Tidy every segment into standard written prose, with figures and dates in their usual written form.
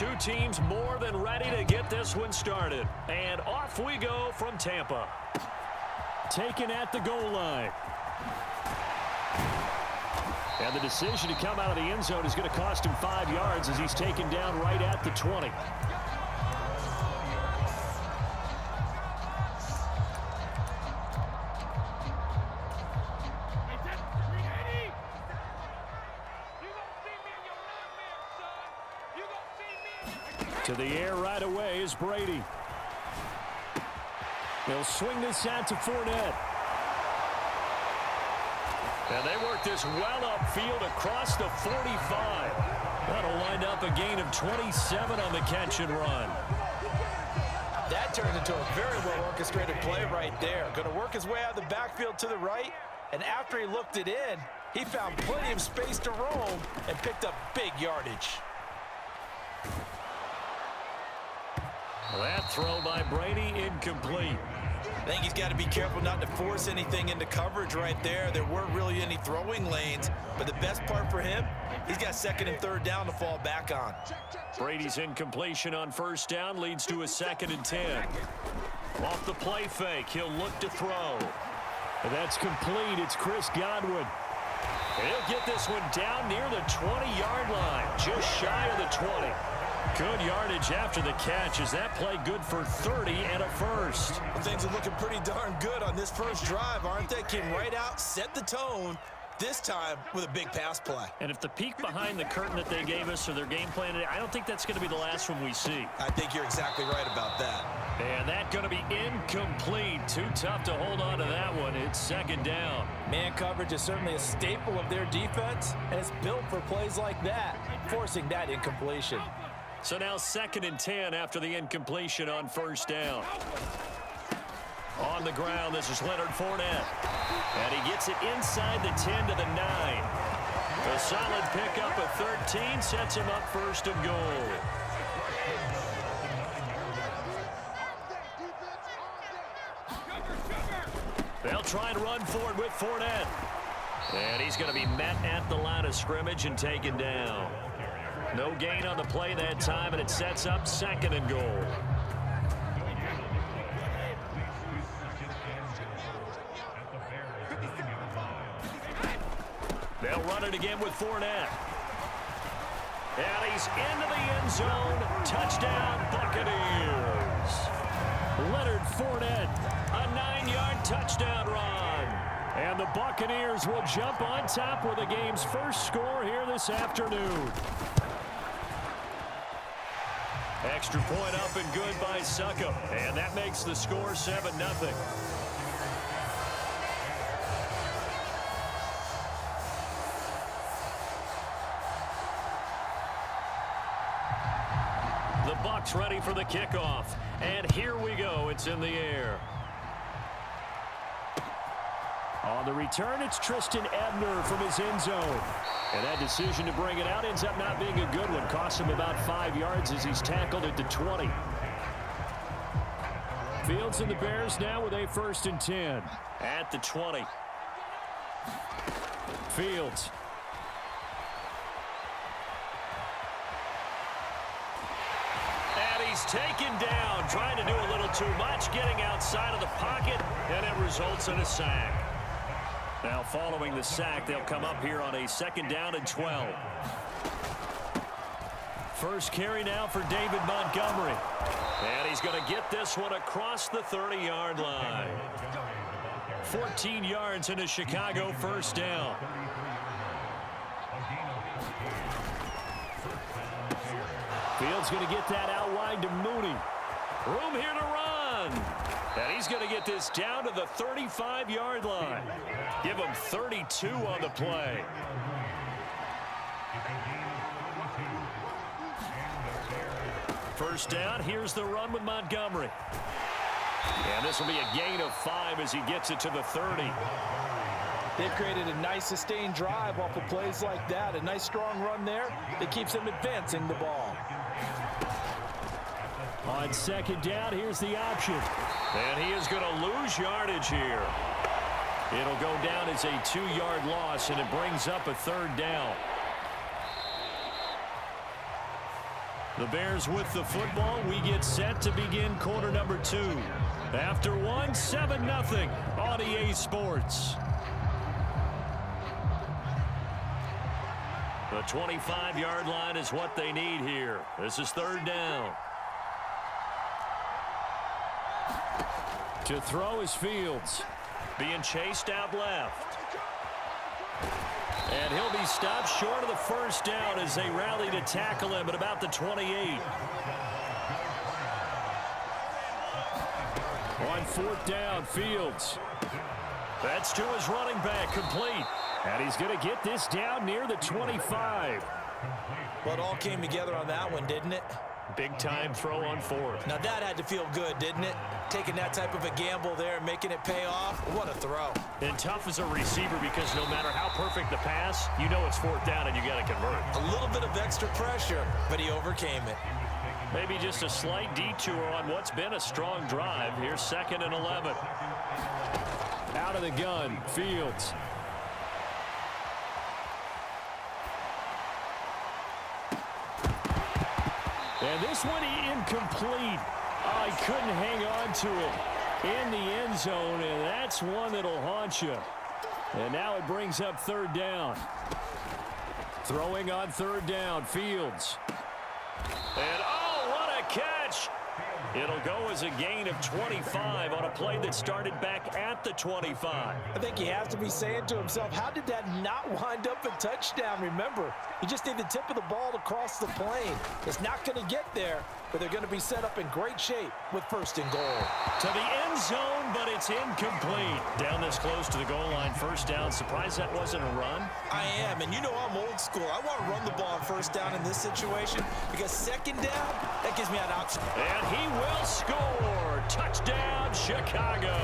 two teams more than ready to get this one started. And off we go from Tampa. Taken at the goal line. And the decision to come out of the end zone is going to cost him 5 yards as he's taken down right at the 20. To the air right away is Brady. They'll swing this out to Fournette. And they work this well upfield across the 45. That'll wind up a gain of 27 on the catch and run. That turned into a very well-orchestrated play right there. Going to work his way out of the backfield to the right, and after he looked it in, he found plenty of space to roam and picked up big yardage. That throw by Brady incomplete. I think he's got to be careful not to force anything into coverage right there. There weren't really any throwing lanes, but the best part for him, he's got second and third down to fall back on. Brady's incompletion on first down leads to a 2nd and 10. Off the play fake, he'll look to throw. And that's complete. It's Chris Godwin. And he'll get this one down near the 20-yard line, just shy of the 20. Good yardage after the catch. Is that play good for 30 and a first? Well, things are looking pretty darn good on this first drive, aren't they? Came right out, set the tone, this time with a big pass play. And if the peek behind the curtain that they gave us or their game plan, I don't think that's going to be the last one we see. I think you're exactly right about that. And that's going to be incomplete. Too tough to hold on to that one. It's 2nd down. Man coverage is certainly a staple of their defense, and it's built for plays like that, forcing that incompletion. So now 2nd and 10 after the incompletion on first down. On the ground, this is Leonard Fournette. And he gets it inside the 10 to the 9. A solid pickup of 13 sets him up 1st and goal. They'll try and run for it with Fournette. And he's going to be met at the line of scrimmage and taken down. No gain on the play that time, and it sets up 2nd and goal. They'll run it again with Fournette. And he's into the end zone. Touchdown, Buccaneers. Leonard Fournette, a 9-yard touchdown run. And the Buccaneers will jump on top with the game's first score here this afternoon. Extra point up and good by Succop. And that makes the score 7-0. The Bucs ready for the kickoff. And here we go. It's in the air. On the return, it's Tristan Ebner from his end zone. And that decision to bring it out ends up not being a good one. Costs him about 5 yards as he's tackled at the 20. Fields and the Bears now with a 1st and 10. At the 20. Fields. And he's taken down, trying to do a little too much, getting outside of the pocket, and it results in a sack. Now following the sack, they'll come up here on a 2nd down and 12. First carry now for David Montgomery. And he's going to get this one across the 30-yard line. 14 yards into Chicago, 1st down. Fields going to get that out wide to Mooney. Room here to run. And he's going to get this down to the 35-yard line. Give him 32 on the play. First down, here's the run with Montgomery. And this will be a gain of 5 as he gets it to the 30. They've created a nice sustained drive off of plays like that. A nice strong run there that keeps them advancing the ball. On 2nd down, here's the option. And he is going to lose yardage here. It'll go down as a 2-yard loss, and it brings up a 3rd down. The Bears with the football. We get set to begin quarter number 2. After 7-0 on EA Sports. The 25-yard line is what they need here. This is 3rd down. To throw is Fields. Being chased out left. And he'll be stopped short of the 1st down as they rally to tackle him at about the 28. On 4th down, Fields. That's to his running back, complete. And he's going to get this down near the 25. Well, it all came together on that one, didn't it? Big-time throw on 4th. Now, that had to feel good, didn't it? Taking that type of a gamble there and making it pay off. What a throw. And tough as a receiver because no matter how perfect the pass, you know it's 4th down and you got to convert. A little bit of extra pressure, but he overcame it. Maybe just a slight detour on what's been a strong drive. Here's 2nd and 11. Out of the gun, Fields. And this one incomplete. Oh, he couldn't hang on to it in the end zone, and that's one that'll haunt you. And now it brings up 3rd down. Throwing on 3rd down, Fields. And oh, what a catch! It'll go as a gain of 25 on a play that started back at the 25. I think he has to be saying to himself, how did that not wind up a touchdown? Remember, you just need the tip of the ball to cross the plane. It's not going to get there, but they're going to be set up in great shape with 1st and goal. To the end zone, but it's incomplete. Down this close to the goal line, 1st down. Surprised that wasn't a run? I am, and you know I'm old school. I want to run the ball on 1st down in this situation because 2nd down, that gives me an option. And he will score. Touchdown, Chicago.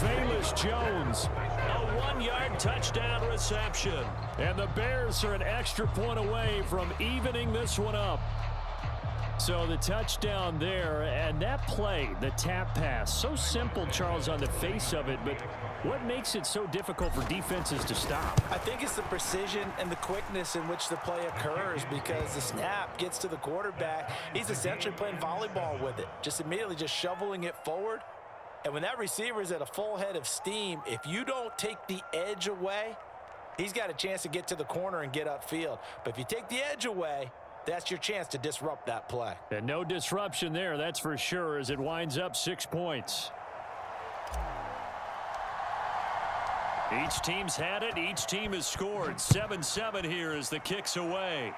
Velus Jones, a 1-yard touchdown reception. And the Bears are an extra point away from evening this one up. So the touchdown there, and that play, the tap pass, so simple, Charles, on the face of it, but what makes it so difficult for defenses to stop? I think it's the precision and the quickness in which the play occurs because the snap gets to the quarterback. He's essentially playing volleyball with it, just immediately just shoveling it forward. And when that receiver is at a full head of steam, if you don't take the edge away, he's got a chance to get to the corner and get upfield. But if you take the edge away, that's your chance to disrupt that play. And no disruption there, that's for sure, as it winds up 6 points. Each team's had it. Each team has scored. 7-7 here as the kick's away.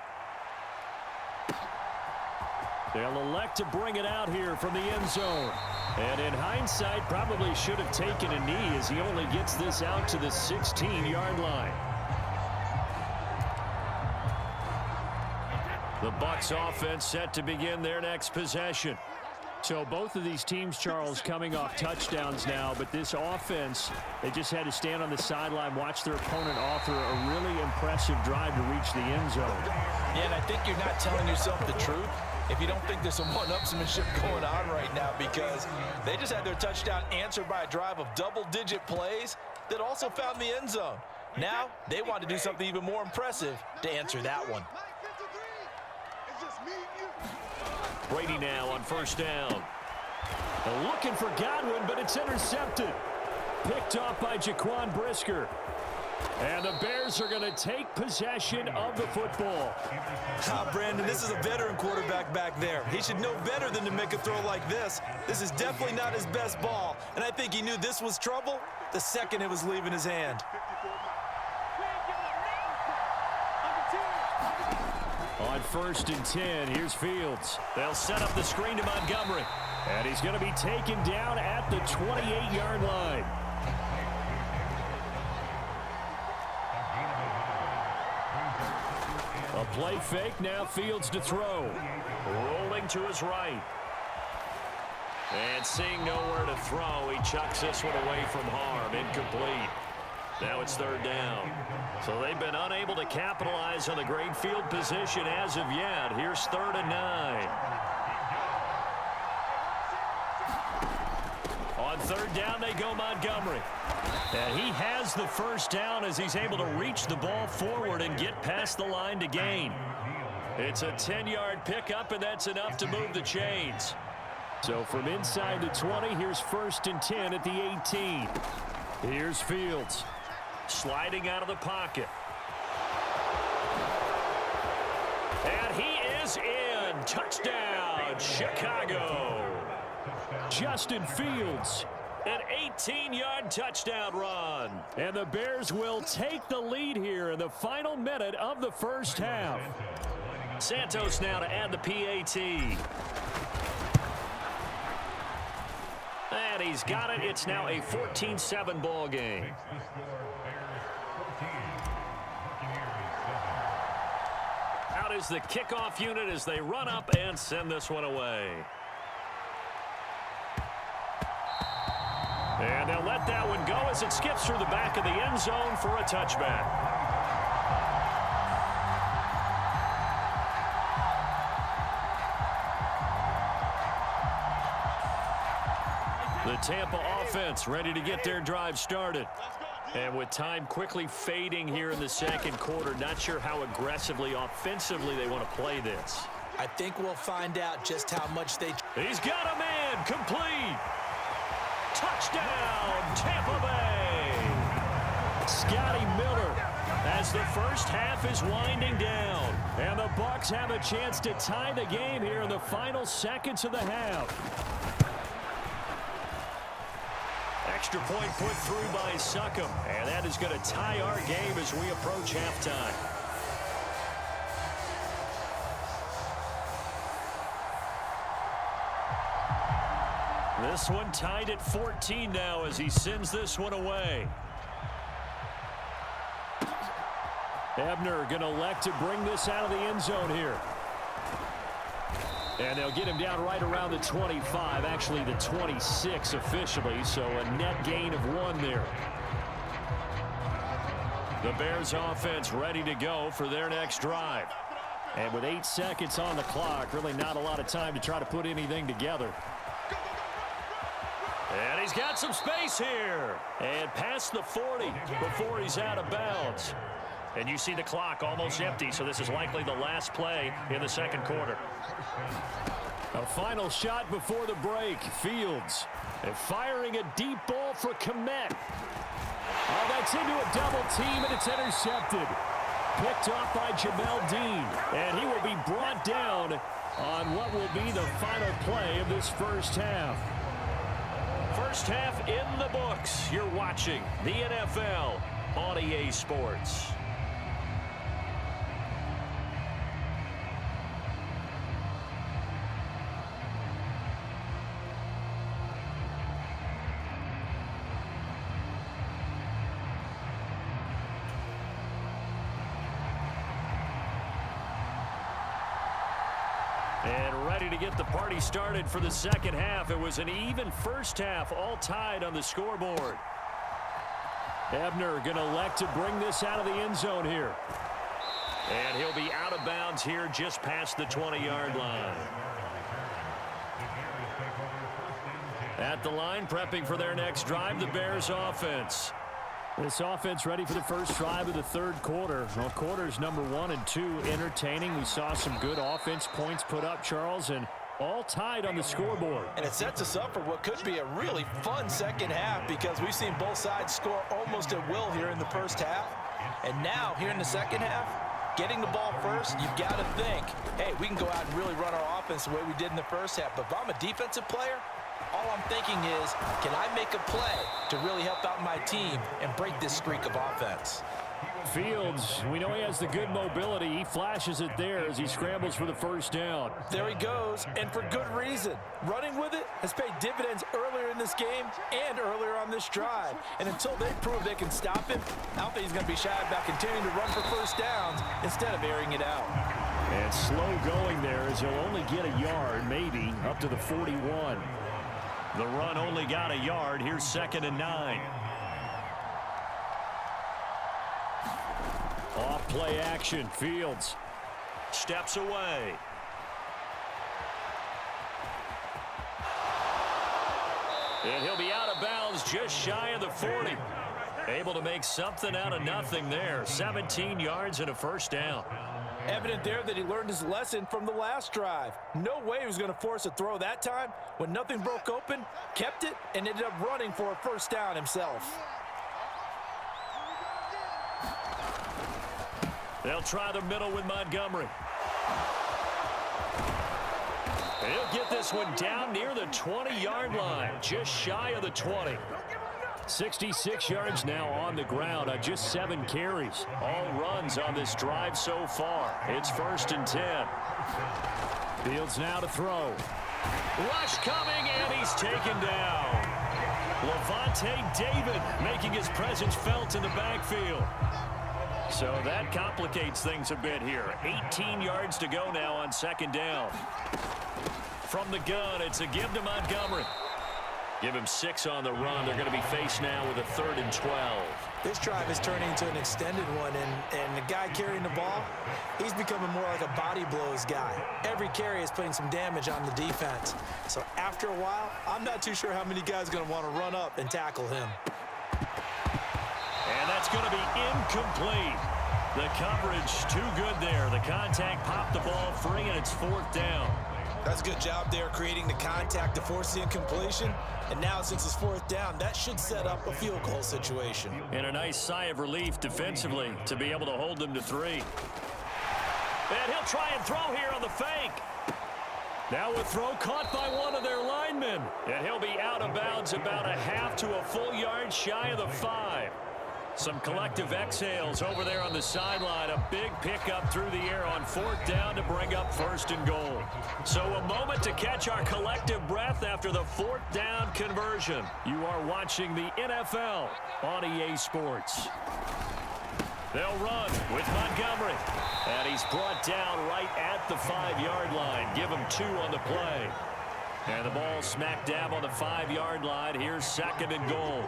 They'll elect to bring it out here from the end zone. And in hindsight, probably should have taken a knee as he only gets this out to the 16-yard line. The Bucs offense set to begin their next possession. So both of these teams, Charles, coming off touchdowns now, but this offense, they just had to stand on the sideline, watch their opponent author a really impressive drive to reach the end zone. Yeah, and I think you're not telling yourself the truth if you don't think there's some one-upsmanship going on right now because they just had their touchdown answered by a drive of double-digit plays that also found the end zone. Now they want to do something even more impressive to answer that one. Brady now on 1st down. Looking for Godwin, but it's intercepted. Picked off by Jaquan Brisker. And the Bears are going to take possession of the football. Brandon, this is a veteran quarterback back there. He should know better than to make a throw like this. This is definitely not his best ball, and I think he knew this was trouble the second it was leaving his hand. On 1st and 10, here's Fields. They'll set up the screen to Montgomery. And he's going to be taken down at the 28-yard line. A play fake, now Fields to throw. Rolling to his right. And seeing nowhere to throw, he chucks this one away from harm. Incomplete. Now it's 3rd down. So they've been unable to capitalize on the great field position as of yet. Here's 3rd and 9. On 3rd down, they go Montgomery. And he has the 1st down as he's able to reach the ball forward and get past the line to gain. It's a 10-yard pickup, and that's enough to move the chains. So from inside the 20, here's 1st and 10 at the 18. Here's Fields. Sliding out of the pocket. And he is in. Touchdown, Chicago. Justin Fields, an 18-yard touchdown run. And the Bears will take the lead here in the final minute of the first half. Santos now to add the PAT. And he's got it. It's now a 14-7 ball game. Out is the kickoff unit as they run up and send this one away. And they'll let that one go as it skips through the back of the end zone for a touchback. The Tampa offense ready to get their drive started. And with time quickly fading here in the second quarter, not sure how aggressively, offensively they want to play this. I think we'll find out just how much they... He's got a man, complete. Touchdown, Tampa Bay. Scotty Miller as the first half is winding down. And the Bucs have a chance to tie the game here in the final seconds of the half. Extra point put through by Succum. And that is going to tie our game as we approach halftime. This one tied at 14 now as he sends this one away. Ebner going to elect to bring this out of the end zone here. And they'll get him down right around the 25, actually the 26 officially, so a net gain of 1 there. The Bears offense ready to go for their next drive. And with 8 seconds on the clock, really not a lot of time to try to put anything together. And he's got some space here. And past the 40 before he's out of bounds. And you see the clock almost empty, so this is likely the last play in the second quarter. A final shot before the break. Fields and firing a deep ball for Kmet. Oh, that's into a double team, and it's intercepted. Picked off by Jamel Dean. And he will be brought down on what will be the final play of this first half. First half in the books. You're watching the NFL on EA Sports. And ready to get the party started for the second half. It was an even first half, all tied on the scoreboard. Ebner going to elect to bring this out of the end zone here. And he'll be out of bounds here just past the 20-yard line. At the line, prepping for their next drive, the Bears offense. This offense ready for the first drive of the third quarter. Well, quarters number 1 and 2 entertaining. We saw some good offense points put up, Charles, and all tied on the scoreboard. And it sets us up for what could be a really fun second half because we've seen both sides score almost at will here in the first half. And now, here in the second half, getting the ball first, you've got to think, hey, we can go out and really run our offense the way we did in the first half. But if I'm a defensive player, all I'm thinking is, can I make a play to really help out my team and break this streak of offense? Fields, we know he has the good mobility. He flashes it there as he scrambles for the first down. There he goes, and for good reason. Running with it has paid dividends earlier in this game and earlier on this drive. And until they prove they can stop him, I don't think he's going to be shy about continuing to run for first downs instead of airing it out. And slow going there as he'll only get a yard, maybe, up to the 41. The run only got a yard. Here's 2nd and 9. Off play action. Fields steps away. And he'll be out of bounds just shy of the 40. Able to make something out of nothing there. 17 yards and a first down. Evident there that he learned his lesson from the last drive. No way he was going to force a throw that time. When nothing broke open, kept it, and ended up running for a first down himself. They'll try the middle with Montgomery. He'll get this one down near the 20-yard line, just shy of the 20. 66 yards now on the ground on just 7 carries. All runs on this drive so far. It's 1st and 10. Fields now to throw. Rush coming, and he's taken down. Levante David making his presence felt in the backfield. So that complicates things a bit here. 18 yards to go now on 2nd down. From the gun, it's a give to Montgomery. Give him 6 on the run. They're going to be faced now with a 3rd and 12. This drive is turning into an extended one, and the guy carrying the ball, he's becoming more like a body blows guy. Every carry is putting some damage on the defense. So after a while, I'm not too sure how many guys are going to want to run up and tackle him. And that's going to be incomplete. The coverage too good there. The contact popped the ball free, and it's 4th down. That's a good job there creating the contact to force the incompletion. And now since it's 4th down, that should set up a field goal situation. And a nice sigh of relief defensively to be able to hold them to 3. And he'll try and throw here on the fake. Now a throw caught by one of their linemen. And he'll be out of bounds about a half to a full yard shy of the 5. Some collective exhales over there on the sideline. A big pickup through the air on 4th down to bring up 1st and goal. So a moment to catch our collective breath after the 4th down conversion. You are watching the NFL on EA Sports. They'll run with Montgomery. And he's brought down right at the 5-yard line. Give him 2 on the play. And the ball smack dab on the 5-yard line. Here's 2nd and goal.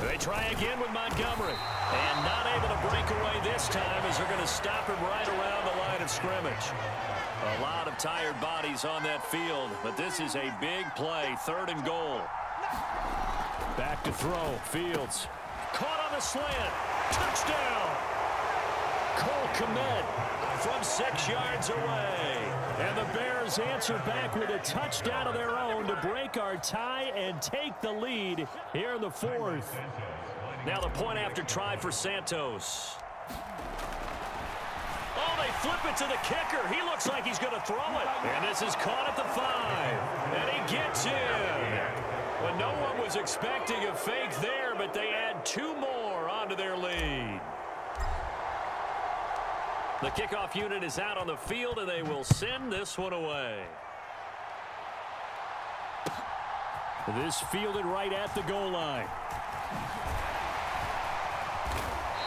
They try again with Montgomery. And not able to break away this time as they're going to stop him right around the line of scrimmage. A lot of tired bodies on that field, but this is a big play. 3rd and goal. Back to throw. Fields. Caught on the slant. Touchdown. Cole Kmet from 6 yards away. And the Bears answer back with a touchdown of their own to break our tie and take the lead here in the 4th. Now the point after try for Santos. Oh, they flip it to the kicker. He looks like he's going to throw it. And this is caught at the 5. And he gets in. Well, no one was expecting a fake there, but they add 2 more onto their lead. The kickoff unit is out on the field, and they will send this one away. This fielded right at the goal line.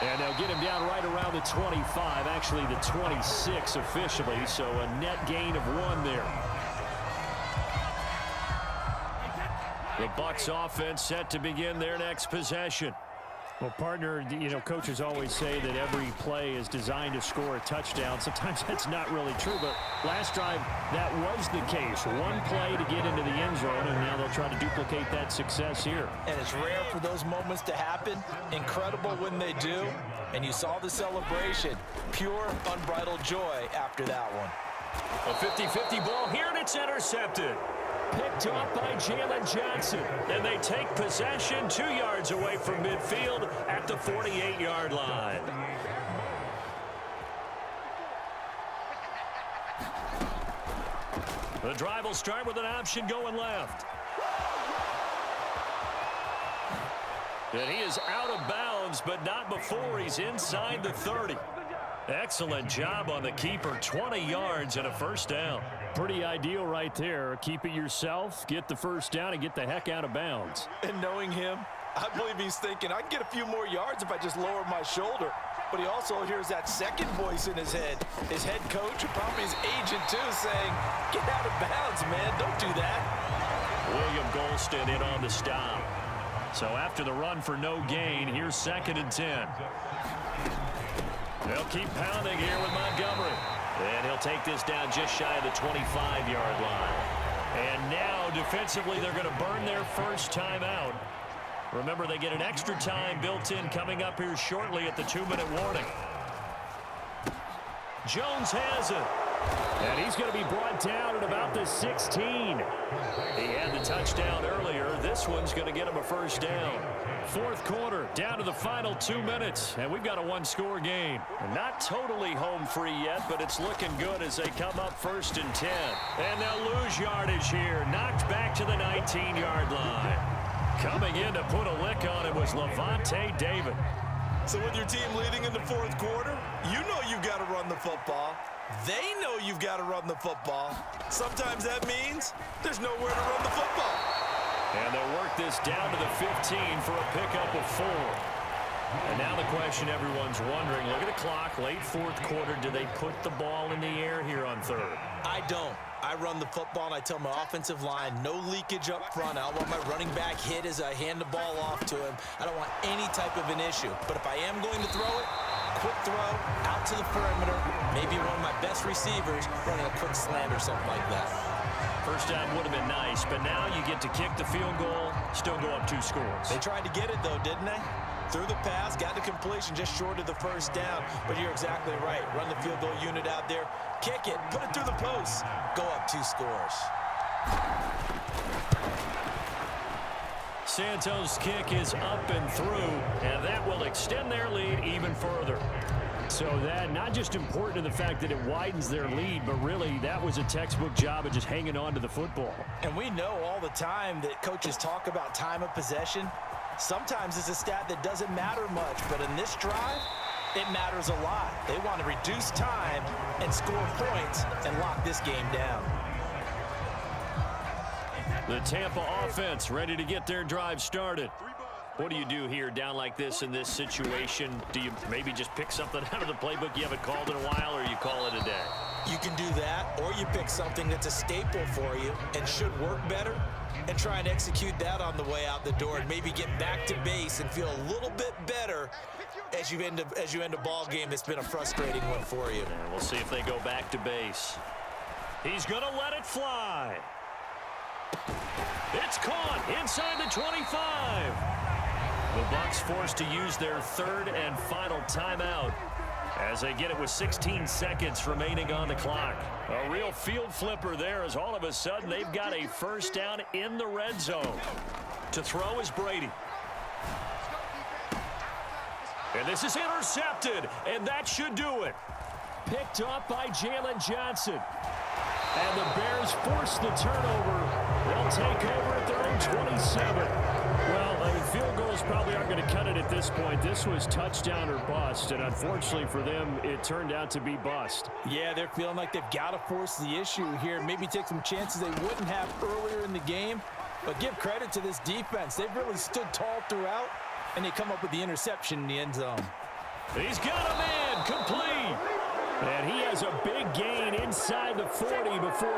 And they'll get him down right around the 25, actually the 26 officially, so a net gain of 1 there. The Bucs offense set to begin their next possession. Well, partner, coaches always say that every play is designed to score a touchdown. Sometimes that's not really true, but last drive, that was the case. 1 play to get into the end zone, and now they'll try to duplicate that success here. And it's rare for those moments to happen. Incredible when they do. And you saw the celebration. Pure, unbridled joy after that one. A 50-50 ball here, and it's intercepted. Picked off by Jalen Johnson. And they take possession 2 yards away from midfield at the 48-yard line. The drive will start with an option going left. And he is out of bounds, but not before he's inside the 30. Excellent job on the keeper. 20 yards and a 1st down. Pretty ideal right there. Keep it yourself, get the 1st down, and get the heck out of bounds. And knowing him, I believe he's thinking, I can get a few more yards if I just lower my shoulder. But he also hears that second voice in his head. His head coach, and probably his agent too, saying, get out of bounds, man. Don't do that. William Golston in on the stop. So after the run for no gain, here's 2nd and 10. They'll keep pounding here with Montgomery. And he'll take this down just shy of the 25-yard line. And now, defensively, they're going to burn their first time out. Remember, they get an extra time built in coming up here shortly at the 2-minute warning. Jones has it. And he's going to be brought down at about the 16. He had the touchdown earlier. This one's going to get him a first down. Fourth quarter, down to the final 2 minutes, and we've got a one-score game. Not totally home free yet, but it's looking good as they come up 1st and 10. And they'll lose yardage here, knocked back to the 19-yard line. Coming in to put a lick on it was Levante David. So with your team leading in the fourth quarter, you know you've got to run the football. They know you've got to run the football. Sometimes that means there's nowhere to run the football. And they'll work this down to the 15 for a pickup of 4. And now the question everyone's wondering, look at the clock, late fourth quarter, do they put the ball in the air here on 3rd? I don't. I run the football, and I tell my offensive line, no leakage up front. I don't want my running back hit as I hand the ball off to him. I don't want any type of an issue. But if I am going to throw it, quick throw, out to the perimeter, maybe one of my best receivers running a quick slant or something like that. First down would have been nice, but now you get to kick the field goal, still go up 2 scores. They tried to get it, though, didn't they? Threw the pass, got the completion just short of the first down. But you're exactly right. Run the field goal unit out there. Kick it. Put it through the post. Go up 2 scores. Santos' kick is up and through, and that will extend their lead even further. So that not just important to the fact that it widens their lead, but really that was a textbook job of just hanging on to the football. And we know all the time that coaches talk about time of possession. Sometimes it's a stat that doesn't matter much, but in this drive, it matters a lot. They want to reduce time and score points and lock this game down. The Tampa offense ready to get their drive started. What do you do here down like this in this situation? Do you maybe just pick something out of the playbook you haven't called in a while, or you call it a day? You can do that, or you pick something that's a staple for you and should work better and try and execute that on the way out the door and maybe get back to base and feel a little bit better as you end a ball game that's been a frustrating one for you. And we'll see if they go back to base. He's going to let it fly. It's caught inside the 25. The Bucs forced to use their 3rd and final timeout as they get it with 16 seconds remaining on the clock. A real field flipper there as all of a sudden they've got a first down in the red zone. To throw is Brady. And this is intercepted, and that should do it. Picked up by Jalen Johnson. And the Bears force the turnover. They'll take over at their own 27. Well, I mean, field goals probably aren't going to cut it at this point. This was touchdown or bust, and unfortunately for them, it turned out to be bust. Yeah, they're feeling like they've got to force the issue here. Maybe take some chances they wouldn't have earlier in the game. But give credit to this defense. They've really stood tall throughout, and they come up with the interception in the end zone. He's got a man complete. And he has a big gain inside the 40 before